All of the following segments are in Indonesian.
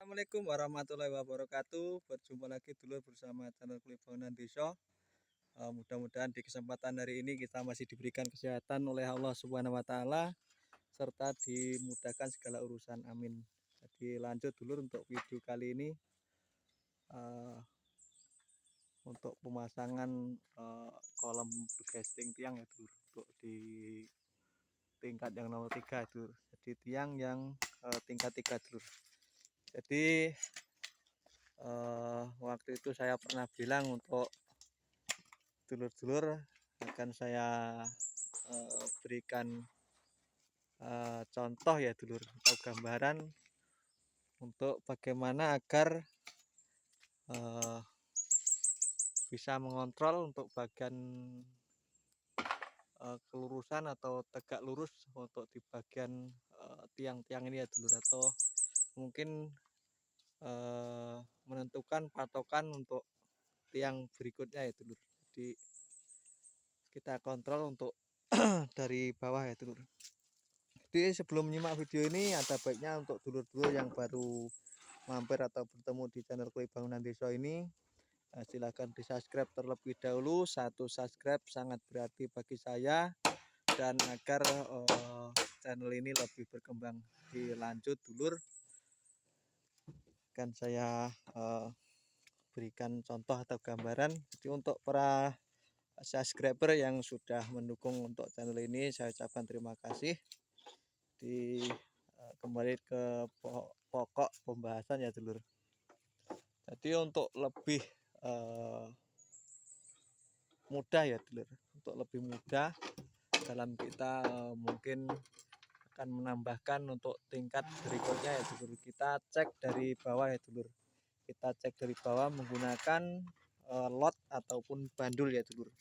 Assalamualaikum warahmatullahi wabarakatuh. Berjumpa lagi dulu bersama channel Klip Bangunan Desa. Mudah-mudahan di kesempatan hari ini kita masih diberikan kesehatan oleh Allah Subhanahu wa taala serta dimudahkan segala urusan. Amin. Jadi lanjut dulu untuk video kali ini uh, untuk pemasangan kolom befesting tiang ya dulu untuk di tingkat yang nomor 3 itu. Jadi tiang yang tingkat 3 dulu. Jadi waktu itu saya pernah bilang untuk dulur-dulur akan saya berikan contoh ya dulur atau gambaran untuk bagaimana agar bisa mengontrol untuk bagian kelurusan atau tegak lurus untuk di bagian tiang-tiang ini ya dulur, atau mungkin menentukan patokan untuk tiang berikutnya ya dulur. Jadi kita kontrol untuk dari bawah ya dulur. Jadi sebelum menyimak video ini ada baiknya untuk dulur-dulur yang baru mampir atau bertemu di channel Klip Bangunan Desa ini, silahkan di subscribe terlebih dahulu. Satu subscribe sangat berarti bagi saya dan agar channel ini lebih berkembang. Dilanjut dulur, akan saya berikan contoh atau gambaran. Jadi untuk para subscriber yang sudah mendukung untuk channel ini, saya ucapkan terima kasih. Kembali ke pokok pembahasan ya dulur. Jadi untuk lebih mudah ya dulur, untuk lebih mudah dalam kita mungkin akan menambahkan untuk tingkat berikutnya ya dulur, kita cek dari bawah ya dulur. Kita cek dari bawah menggunakan lot ataupun bandul ya dulur.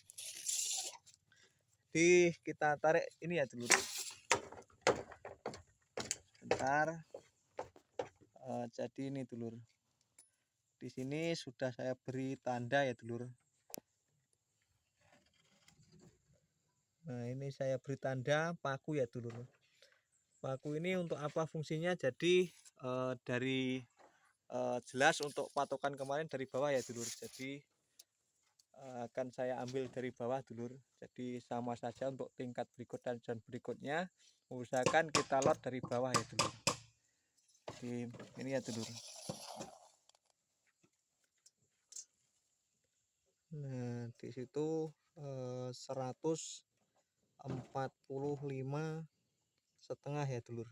Jadi kita tarik ini ya dulur. Bentar. Jadi ini dulur. Di sini sudah saya beri tanda ya dulur. Nah, ini saya beri tanda paku ya dulur. Paku ini untuk apa fungsinya? Jadi dari jelas untuk patokan kemarin dari bawah ya dulur. Jadi akan saya ambil dari bawah dulur. Jadi sama saja untuk tingkat berikut dan berikutnya, usahakan kita lot dari bawah ya dulur. Jadi ini ya dulur. Nah, di situ 145,5 ya dulur.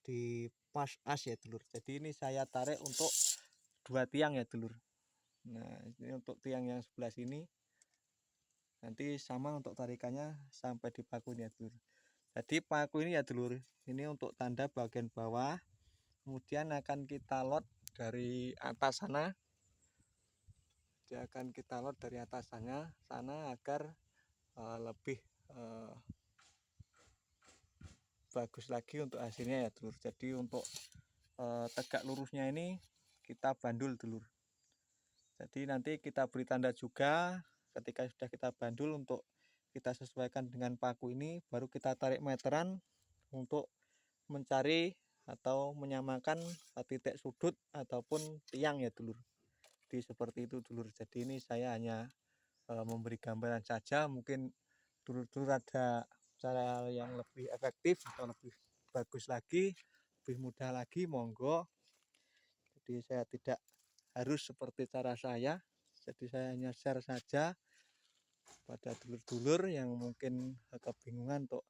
Di pas as ya dulur. Jadi ini saya tarik untuk 2 tiang ya dulur. Nah, ini untuk tiang yang sebelah sini. Nanti sama untuk tarikannya sampai di paku ini ya dulur. Jadi paku ini ya dulur, ini untuk tanda bagian bawah. Kemudian akan kita lot dari atas sana. Dia akan kita lot dari atas sana agar lebih bagus lagi untuk hasilnya ya dulur. Jadi untuk tegak lurusnya ini kita bandul dulur. Jadi nanti kita beri tanda juga ketika sudah kita bandul untuk kita sesuaikan dengan paku ini, baru kita tarik meteran untuk mencari atau menyamakan titik sudut ataupun tiang ya dulur. Jadi seperti itu dulur. Jadi ini saya hanya memberi gambaran saja, mungkin dulur-dulur ada cara yang lebih efektif atau lebih bagus lagi, lebih mudah lagi, monggo. Jadi saya tidak harus seperti cara saya, jadi saya hanya share saja pada dulur-dulur yang mungkin kebingungan untuk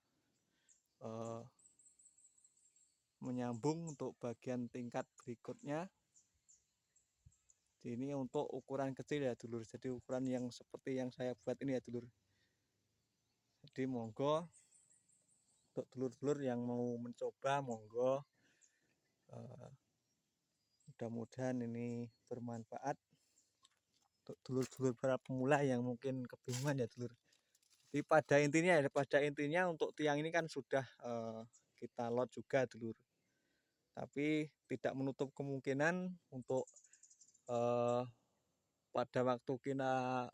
menyambung untuk bagian tingkat berikutnya. Jadi ini untuk ukuran kecil ya dulur, jadi ukuran yang seperti yang saya buat ini ya dulur. Jadi monggo untuk dulur-dulur yang mau mencoba, monggo. Mudah-mudahan ini bermanfaat untuk dulur-dulur para pemula yang mungkin kebingungan ya dulur. Jadi pada intinya untuk tiang ini kan sudah kita lot juga dulur. Tapi tidak menutup kemungkinan untuk pada waktu kita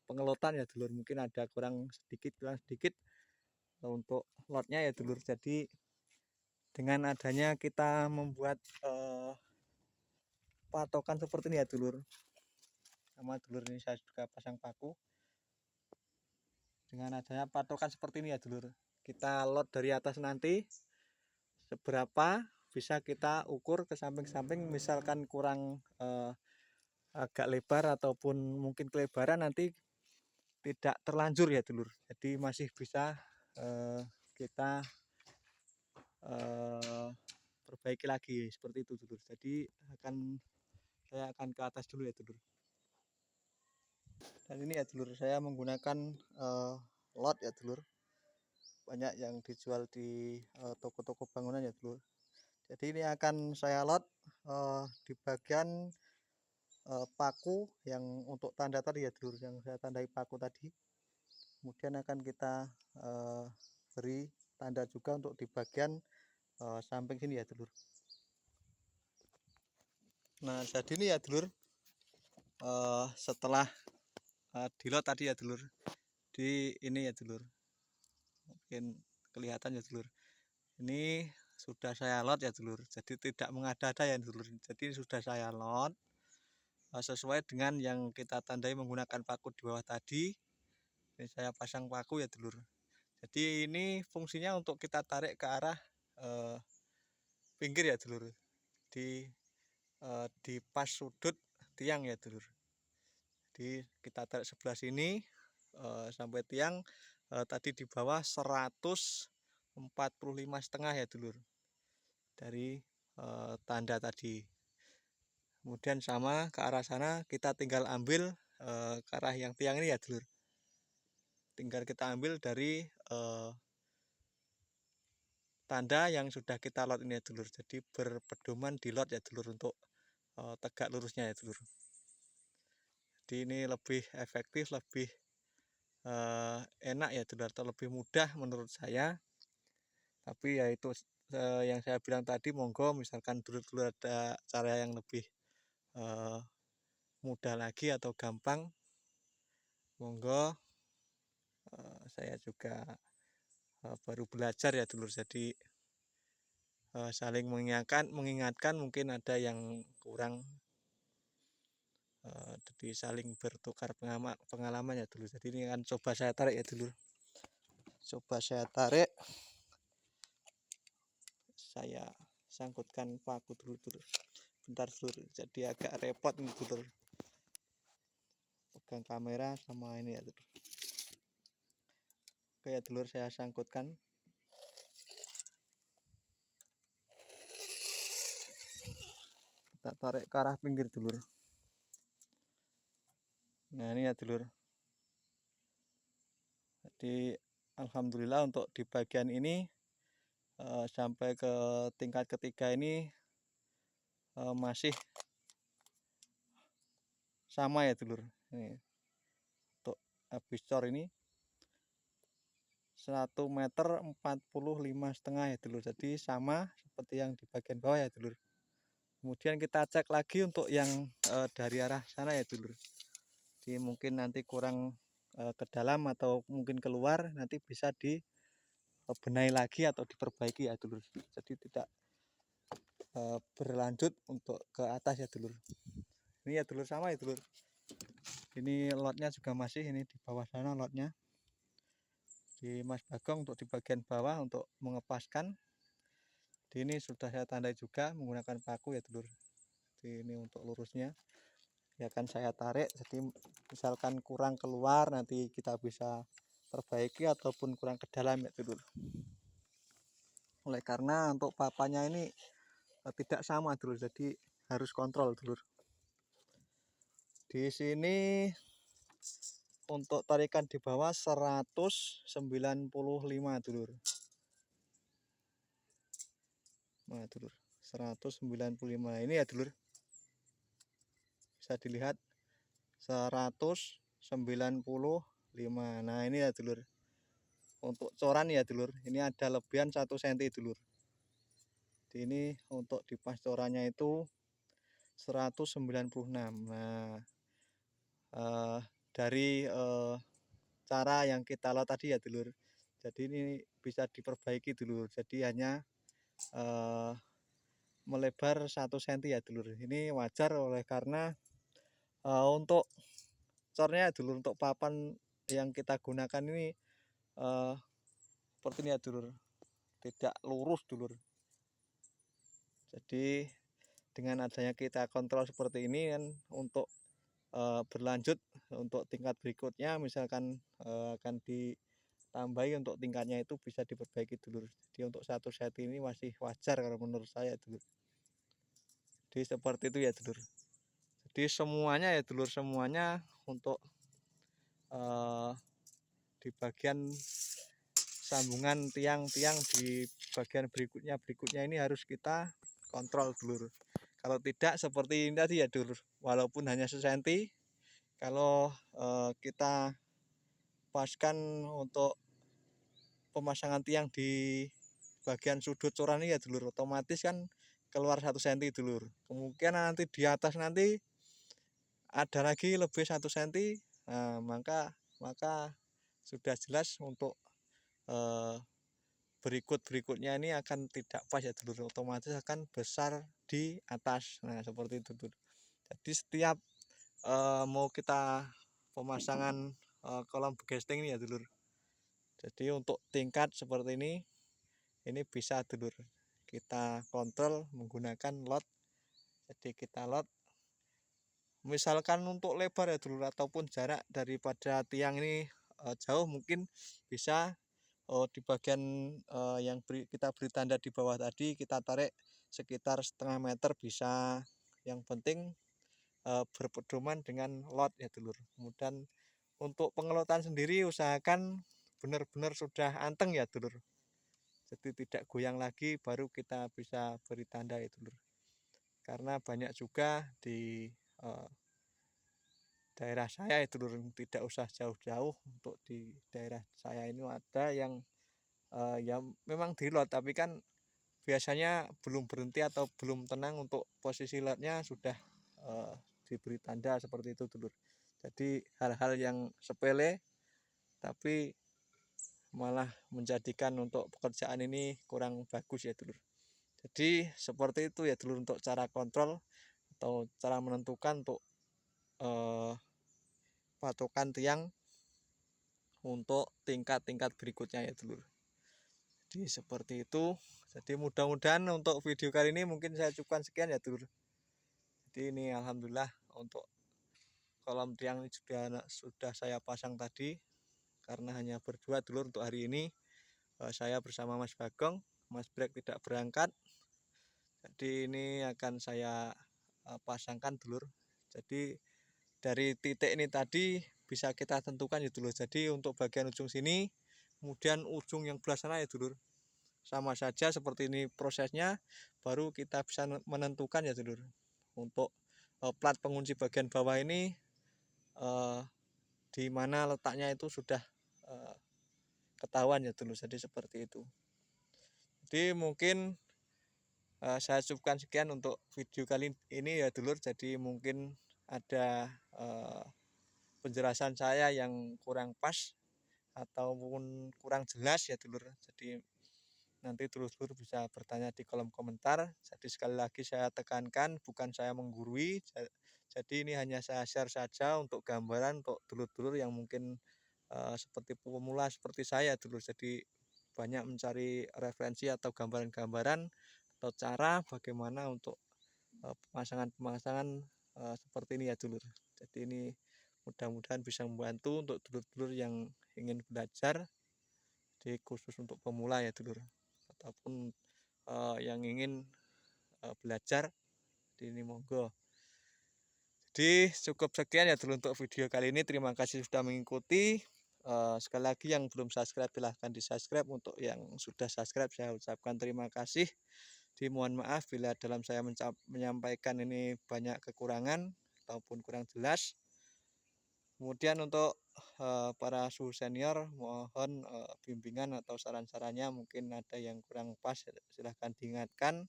pengelotan ya dulur, mungkin ada kurang sedikit untuk lotnya ya dulur. Jadi dengan adanya kita membuat patokan seperti ini ya dulur. Sama dulur ini saya juga pasang paku. Dengan adanya patokan seperti ini ya dulur, kita lot dari atas nanti seberapa bisa kita ukur ke samping-samping. Misalkan kurang agak lebar ataupun mungkin kelebaran, nanti tidak terlanjur ya dulur, jadi masih bisa kita perbaiki lagi seperti itu dulur. Jadi saya akan ke atas dulu ya dulur. Dan ini ya dulur, saya menggunakan lot ya dulur, banyak yang dijual di toko-toko bangunan ya dulur. Jadi ini akan saya lot di bagian paku yang untuk tanda tadi ya dulur, yang saya tandai paku tadi. Kemudian akan kita beri tanda juga untuk di bagian samping sini ya dulur. Nah jadi ini ya dulur, setelah dilot tadi ya dulur, di ini ya dulur, mungkin kelihatan ya dulur, ini sudah saya lot ya dulur, jadi tidak mengada-ada ya dulur. Jadi sudah saya lot sesuai dengan yang kita tandai menggunakan paku di bawah tadi. Ini saya pasang paku ya dulur. Jadi ini fungsinya untuk kita tarik ke arah pinggir ya dulur, di pas sudut tiang ya dulur. Jadi kita tarik sebelah sini sampai tiang tadi di bawah 145,5 ya dulur, dari tanda tadi. Kemudian sama ke arah sana kita tinggal ambil ke arah yang tiang ini ya dulur, tinggal kita ambil dari tanda yang sudah kita lot ini ya dulur. Jadi berpedoman di lot ya dulur untuk tegak lurusnya ya dulur. Jadi ini lebih efektif, lebih enak ya dulur, atau lebih mudah menurut saya. Tapi ya itu yang saya bilang tadi, monggo misalkan dulur-dulur ada cara yang lebih mudah lagi atau gampang, monggo. Saya juga baru belajar ya dulur, jadi saling mengingatkan mungkin ada yang kurang, jadi saling bertukar pengalaman ya dulur. Jadi ini kan coba saya tarik ya dulur, coba saya tarik, saya sangkutkan paku dulu dulur, bentar dulur, jadi agak repot nih dulur pegang kamera sama ini ya dulur. Oke ya dulur, saya sangkutkan. Kita tarik ke arah pinggir dulur. Nah ini ya dulur, jadi alhamdulillah untuk di bagian ini sampai ke tingkat ketiga ini masih sama ya dulur. Ini untuk habis cor ini 1,45 meter ya dulur, jadi sama seperti yang di bagian bawah ya dulur. Kemudian kita cek lagi untuk yang dari arah sana ya dulur, jadi mungkin nanti kurang ke dalam atau mungkin keluar, nanti bisa dibenahi lagi atau diperbaiki ya dulur, jadi tidak berlanjut untuk ke atas ya dulur. Ini ya dulur, sama ya dulur, ini lotnya juga masih ini di bawah sana lotnya di Mas Bagong untuk di bagian bawah untuk mengepaskan. Jadi ini sudah saya tandai juga menggunakan paku ya dulur. Jadi ini untuk lurusnya ya akan saya tarik, jadi misalkan kurang keluar nanti kita bisa perbaiki ataupun kurang ke dalam ya dulur. Oleh karena untuk papanya ini tidak sama dulur, jadi harus kontrol dulur. Di sini untuk tarikan di bawah 195 dulur. Nah dulur, 195 ini ya dulur, bisa dilihat 195. Nah ini ya dulur, untuk coran ya dulur, ini ada lebihan 1 cm dulur. Jadi ini untuk di pas corannya itu 196. Nah dari cara yang kita lot tadi ya dulur, jadi ini bisa diperbaiki dulur. Jadi hanya melebar 1 cm ya dulur. Ini wajar oleh karena untuk cornya ya dulur, untuk papan yang kita gunakan ini seperti ini ya dulur, tidak lurus dulur. Jadi dengan adanya kita kontrol seperti ini kan, untuk berlanjut untuk tingkat berikutnya misalkan akan ditambahi untuk tingkatnya itu bisa diperbaiki dulur. Jadi untuk 1 cm ini masih wajar kalau menurut saya dulur. Jadi seperti itu ya dulur. Jadi semuanya ya dulur, semuanya untuk di bagian sambungan tiang-tiang di bagian berikutnya ini harus kita kontrol dulur. Kalau tidak seperti ini tadi ya dulur, walaupun hanya 1 cm, kalau kita paskan untuk pemasangan tiang di bagian sudut coran ini ya dulur, otomatis kan keluar 1 cm dulur. Kemungkinan nanti di atas nanti ada lagi lebih 1 cm, nah, maka sudah jelas untuk berikutnya ini akan tidak pas ya dulur, otomatis akan besar di atas. Nah seperti itu dulur. Jadi setiap mau kita pemasangan kolom gesting ini ya dulur, jadi untuk tingkat seperti ini bisa dulur kita kontrol menggunakan lot. Jadi kita lot misalkan untuk lebar ya dulur, ataupun jarak daripada tiang ini jauh, mungkin bisa di bagian yang kita beri tanda di bawah tadi kita tarik sekitar 0,5 meter bisa. Yang penting berpedoman dengan lot ya dulur. Kemudian untuk pengelotan sendiri usahakan benar-benar sudah anteng ya dulur, jadi tidak goyang lagi baru kita bisa beri tanda ya dulur. Karena banyak juga di daerah saya ya dulur, tidak usah jauh-jauh, untuk di daerah saya ini ada yang ya memang di lot, tapi kan biasanya belum berhenti atau belum tenang untuk posisi lotnya sudah diberi tanda seperti itu dulur. Jadi hal-hal yang sepele tapi malah menjadikan untuk pekerjaan ini kurang bagus ya dulur. Jadi seperti itu ya dulur untuk cara kontrol atau cara menentukan untuk patokan tiang untuk tingkat-tingkat berikutnya ya dulur. Jadi seperti itu. Jadi mudah-mudahan untuk video kali ini mungkin saya cukupkan sekian ya dulur. Jadi ini alhamdulillah untuk kolom tiang ini sudah saya pasang tadi, karena hanya berdua dulur untuk hari ini. Saya bersama Mas Bagong, Mas Brek tidak berangkat. Jadi ini akan saya pasangkan dulur. Jadi dari titik ini tadi bisa kita tentukan ya dulur. Jadi untuk bagian ujung sini, kemudian ujung yang belah sana ya dulur, sama saja seperti ini prosesnya, baru kita bisa menentukan ya dulur. Untuk plat pengunci bagian bawah ini di mana letaknya itu sudah ketahuan ya dulur. Jadi seperti itu. Jadi mungkin saya cukupkan sekian untuk video kali ini ya dulur. Jadi mungkin ada penjelasan saya yang kurang pas ataupun kurang jelas ya dulur. Jadi nanti dulur-dulur bisa bertanya di kolom komentar. Jadi sekali lagi saya tekankan, bukan saya menggurui. Jadi ini hanya saya share saja untuk gambaran untuk dulur-dulur yang mungkin seperti pemula seperti saya dulur. Jadi banyak mencari referensi atau gambaran-gambaran atau cara bagaimana untuk pemasangan-pemasangan seperti ini ya dulur. Jadi ini mudah-mudahan bisa membantu untuk dulur-dulur yang ingin belajar, jadi khusus untuk pemula ya dulur, ataupun yang ingin belajar, jadi ini monggo. Jadi cukup sekian ya dulur untuk video kali ini. Terima kasih sudah mengikuti. Sekali lagi yang belum subscribe silahkan di subscribe. Untuk yang sudah subscribe saya ucapkan terima kasih. Mohon maaf bila dalam saya menyampaikan ini banyak kekurangan ataupun kurang jelas. Kemudian untuk para suhu senior, mohon bimbingan atau saran-sarannya, mungkin ada yang kurang pas silahkan diingatkan.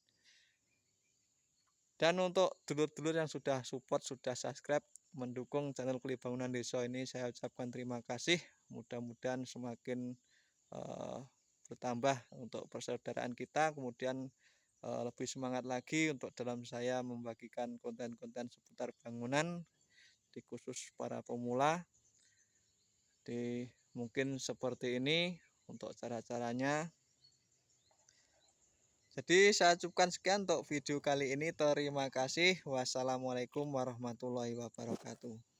Dan untuk dulur-dulur yang sudah support, sudah subscribe, mendukung channel Kuli Bangunan Desa ini, saya ucapkan terima kasih. Mudah-mudahan semakin bertambah untuk persaudaraan kita, kemudian lebih semangat lagi untuk dalam saya membagikan konten-konten seputar bangunan di khusus para pemula. Jadi mungkin seperti ini untuk cara-caranya. Jadi saya cukupkan sekian untuk video kali ini. Terima kasih. Wassalamualaikum warahmatullahi wabarakatuh.